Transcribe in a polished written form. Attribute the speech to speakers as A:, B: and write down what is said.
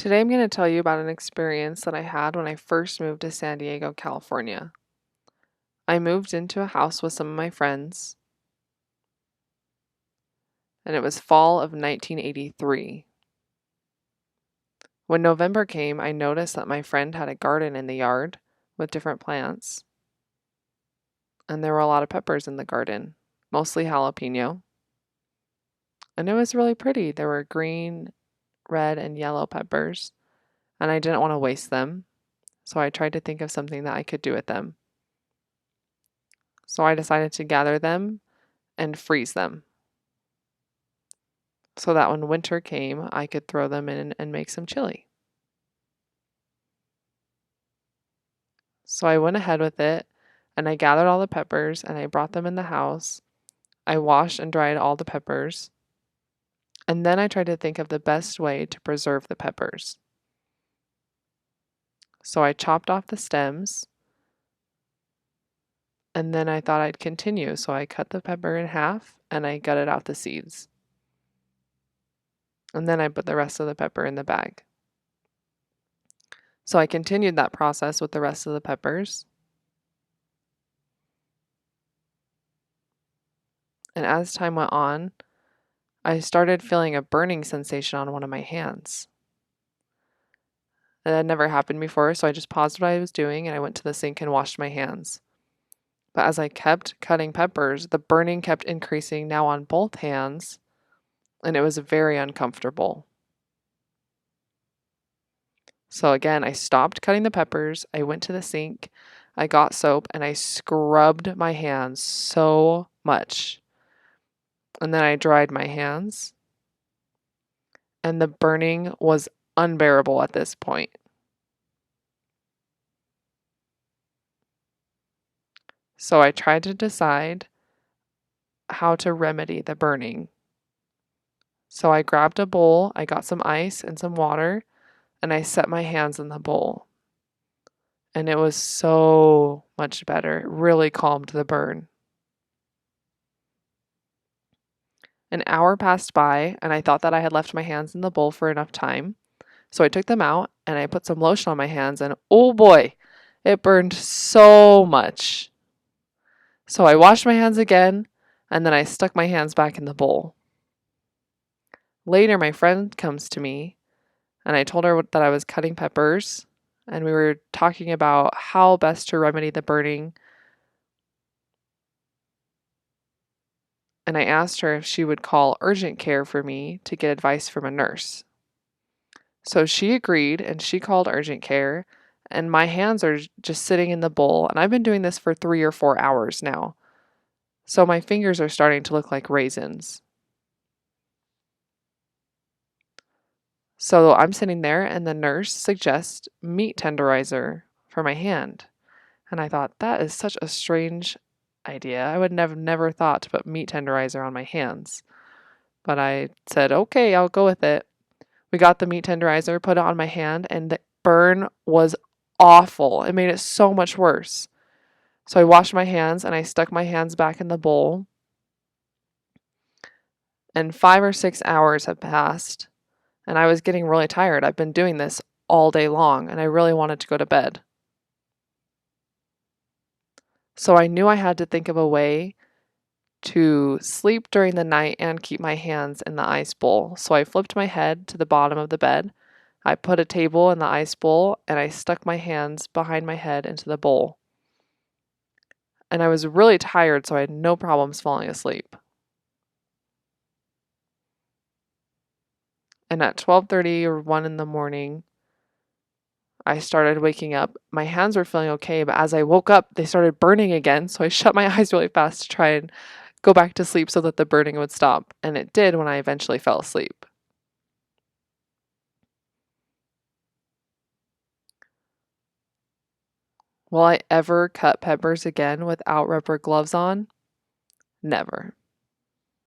A: Today I'm going to tell you about an experience that I had when I first moved to San Diego, California. I moved into a house with some of my friends, and it was fall of 1983. When November came, I noticed that my friend had a garden in the yard with different plants, and there were a lot of peppers in the garden, mostly jalapeno. And it was really pretty. There were green, red, and yellow peppers, and I didn't want to waste them, so I tried to think of something that I could do with them. So I decided to gather them and freeze them so that when winter came, I could throw them in and make some chili. So I went ahead with it and I gathered all the peppers and I brought them in the house. I washed and dried all the peppers. And then I tried to think of the best way to preserve the peppers. So I chopped off the stems and then I thought I'd continue. So I cut the pepper in half and I gutted out the seeds. And then I put the rest of the pepper in the bag. So I continued that process with the rest of the peppers. And as time went on, I started feeling a burning sensation on one of my hands. That had never happened before, so I just paused what I was doing and I went to the sink and washed my hands. But as I kept cutting peppers, the burning kept increasing now on both hands, and it was very uncomfortable. So again, I stopped cutting the peppers, I went to the sink, I got soap, and I scrubbed my hands so much. And then I dried my hands, and the burning was unbearable at this point. So I tried to decide how to remedy the burning. So I grabbed a bowl, I got some ice and some water, and I set my hands in the bowl. And it was so much better. It really calmed the burn. An hour passed by, and I thought that I had left my hands in the bowl for enough time. So I took them out and I put some lotion on my hands, and oh boy, it burned so much. So I washed my hands again, and then I stuck my hands back in the bowl. Later, my friend comes to me, and I told her that I was cutting peppers, and we were talking about how best to remedy the burning. And I asked her if she would call urgent care for me to get advice from a nurse. So she agreed, and she called urgent care, and my hands are just sitting in the bowl, and I've been doing this for 3 or 4 hours now. So my fingers are starting to look like raisins. So I'm sitting there, and the nurse suggests meat tenderizer for my hand. And I thought, that is such a strange idea. I would never thought to put meat tenderizer on my hands. But I said, okay, I'll go with it. We got the meat tenderizer, put it on my hand, and the burn was awful. It made it so much worse. So I washed my hands and I stuck my hands back in the bowl. And 5 or 6 hours have passed, and I was getting really tired. I've been doing this all day long, and I really wanted to go to bed. So I knew I had to think of a way to sleep during the night and keep my hands in the ice bowl. So I flipped my head to the bottom of the bed. I put a table in the ice bowl and I stuck my hands behind my head into the bowl. And I was really tired, so I had no problems falling asleep. And at 12:30 or 1 in the morning, I started waking up. My hands were feeling okay, but as I woke up, they started burning again. So I shut my eyes really fast to try and go back to sleep so that the burning would stop. And it did when I eventually fell asleep. Will I ever cut peppers again without rubber gloves on? Never.